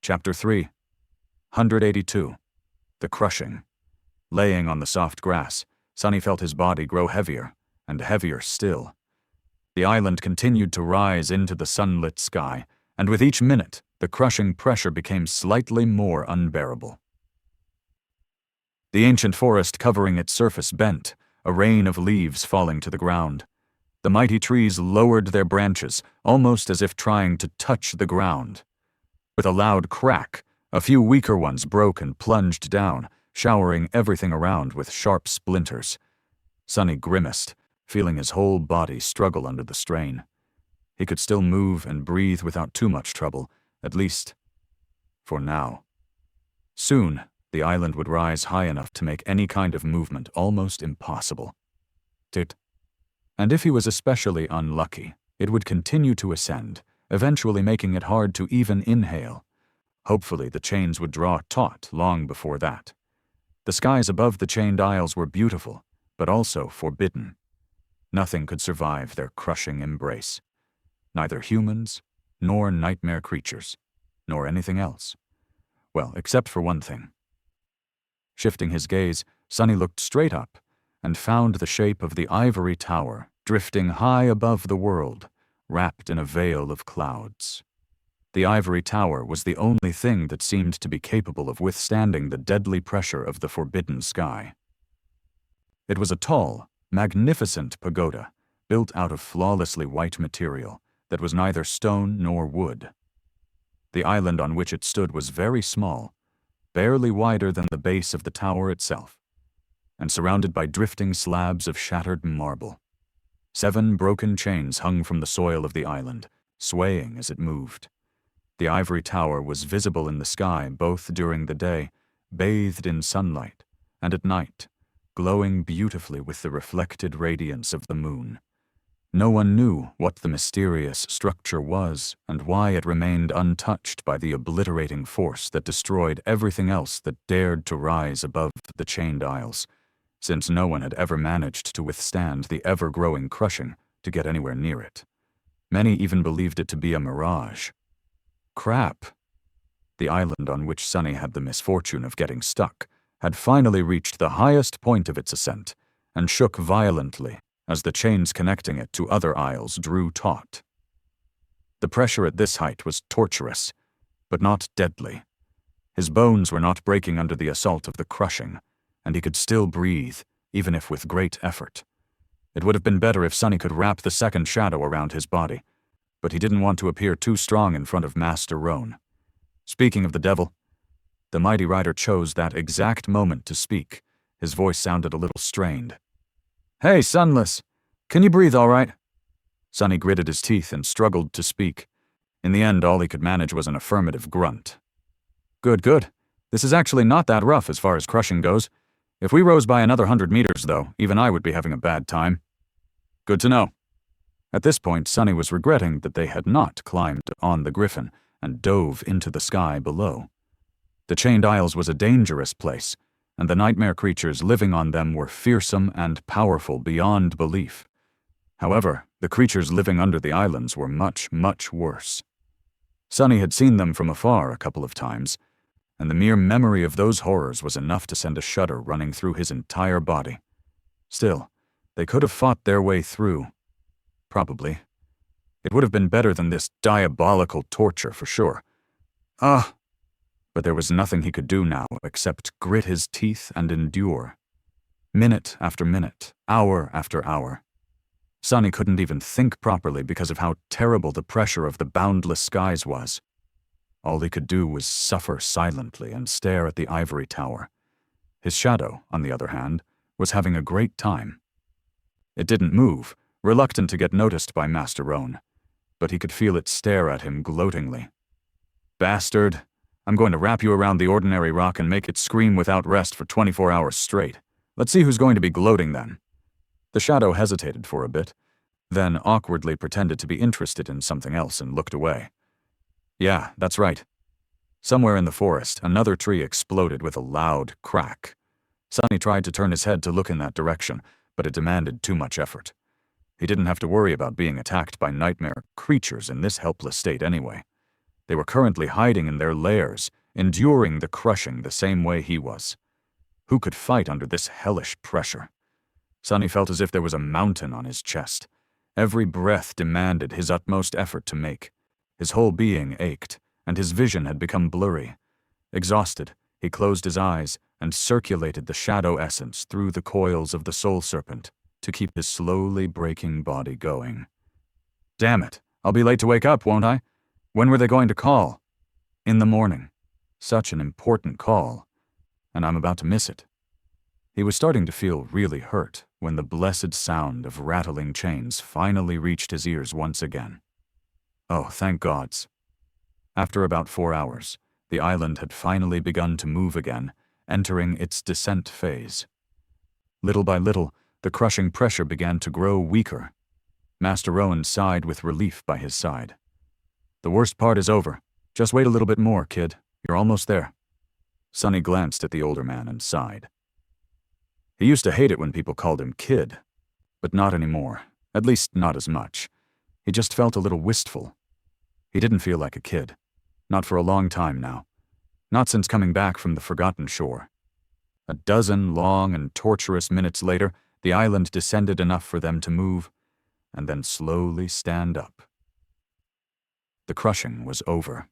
Chapter 3. 182. The Crushing. Laying on the soft grass, Sonny felt his body grow heavier, and heavier still. The island continued to rise into the sunlit sky, and with each minute, the crushing pressure became slightly more unbearable. The ancient forest covering its surface bent, a rain of leaves falling to the ground. The mighty trees lowered their branches, almost as if trying to touch the ground. With a loud crack, a few weaker ones broke and plunged down, showering everything around with sharp splinters. Sonny grimaced, feeling his whole body struggle under the strain. He could still move and breathe without too much trouble, at least for now. Soon, the island would rise high enough to make any kind of movement almost impossible. And if he was especially unlucky, it would continue to ascend, eventually making it hard to even inhale. Hopefully the chains would draw taut long before that. The skies above the chained isles were beautiful, but also forbidden. Nothing could survive their crushing embrace. Neither humans, nor nightmare creatures, nor anything else. Well, except for one thing. Shifting his gaze, Sonny looked straight up and found the shape of the ivory tower drifting high above the world, wrapped in a veil of clouds. The ivory tower was the only thing that seemed to be capable of withstanding the deadly pressure of the forbidden sky. It was a tall, magnificent pagoda, built out of flawlessly white material that was neither stone nor wood. The island on which it stood was very small, barely wider than the base of the tower itself, and surrounded by drifting slabs of shattered marble. 7 broken chains hung from the soil of the island, swaying as it moved. The ivory tower was visible in the sky both during the day, bathed in sunlight, and at night, glowing beautifully with the reflected radiance of the moon. No one knew what the mysterious structure was and why it remained untouched by the obliterating force that destroyed everything else that dared to rise above the chained isles, since no one had ever managed to withstand the ever-growing crushing to get anywhere near it. Many even believed it to be a mirage. Crap! The island on which Sonny had the misfortune of getting stuck had finally reached the highest point of its ascent and shook violently as the chains connecting it to other isles drew taut. The pressure at this height was torturous, but not deadly. His bones were not breaking under the assault of the crushing, and he could still breathe, even if with great effort. It would have been better if Sonny could wrap the second shadow around his body, but he didn't want to appear too strong in front of Master Roan. Speaking of the devil, the mighty rider chose that exact moment to speak. His voice sounded a little strained. "Hey, Sunless, can you breathe all right?" Sonny gritted his teeth and struggled to speak. In the end, all he could manage was an affirmative grunt. Good. This is actually not that rough as far as crushing goes. If we rose by another 100 meters, though, even I would be having a bad time." "Good to know." At this point, Sonny was regretting that they had not climbed on the Griffin and dove into the sky below. The Chained Isles was a dangerous place, and the nightmare creatures living on them were fearsome and powerful beyond belief. However, the creatures living under the islands were much, much worse. Sonny had seen them from afar a couple of times, and the mere memory of those horrors was enough to send a shudder running through his entire body. Still, they could have fought their way through. Probably. It would have been better than this diabolical torture for sure. But there was nothing he could do now except grit his teeth and endure. Minute after minute, hour after hour. Sonny couldn't even think properly because of how terrible the pressure of the boundless skies was. All he could do was suffer silently and stare at the ivory tower. His shadow, on the other hand, was having a great time. It didn't move, reluctant to get noticed by Master Roan, but he could feel it stare at him gloatingly. "Bastard, I'm going to wrap you around the ordinary rock and make it scream without rest for 24 hours straight. Let's see who's going to be gloating then." The shadow hesitated for a bit, then awkwardly pretended to be interested in something else and looked away. Yeah, that's right. Somewhere in the forest, another tree exploded with a loud crack. Sonny tried to turn his head to look in that direction, but it demanded too much effort. He didn't have to worry about being attacked by nightmare creatures in this helpless state anyway. They were currently hiding in their lairs, enduring the crushing the same way he was. Who could fight under this hellish pressure? Sonny felt as if there was a mountain on his chest. Every breath demanded his utmost effort to make. His whole being ached, and his vision had become blurry. Exhausted, he closed his eyes and circulated the shadow essence through the coils of the soul serpent to keep his slowly breaking body going. Damn it, I'll be late to wake up, won't I? When were they going to call? In the morning. Such an important call, and I'm about to miss it. He was starting to feel really hurt when the blessed sound of rattling chains finally reached his ears once again. Oh, thank gods. After about 4 hours, the island had finally begun to move again, entering its descent phase. Little by little, the crushing pressure began to grow weaker. Master Rowan sighed with relief by his side. The worst part is over. Just wait a little bit more, kid. You're almost there. Sonny glanced at the older man and sighed. He used to hate it when people called him kid, but not anymore, at least not as much. He just felt a little wistful. He didn't feel like a kid. Not for a long time now. Not since coming back from the Forgotten Shore. A dozen long and torturous minutes later, the island descended enough for them to move, and then slowly stand up. The crushing was over.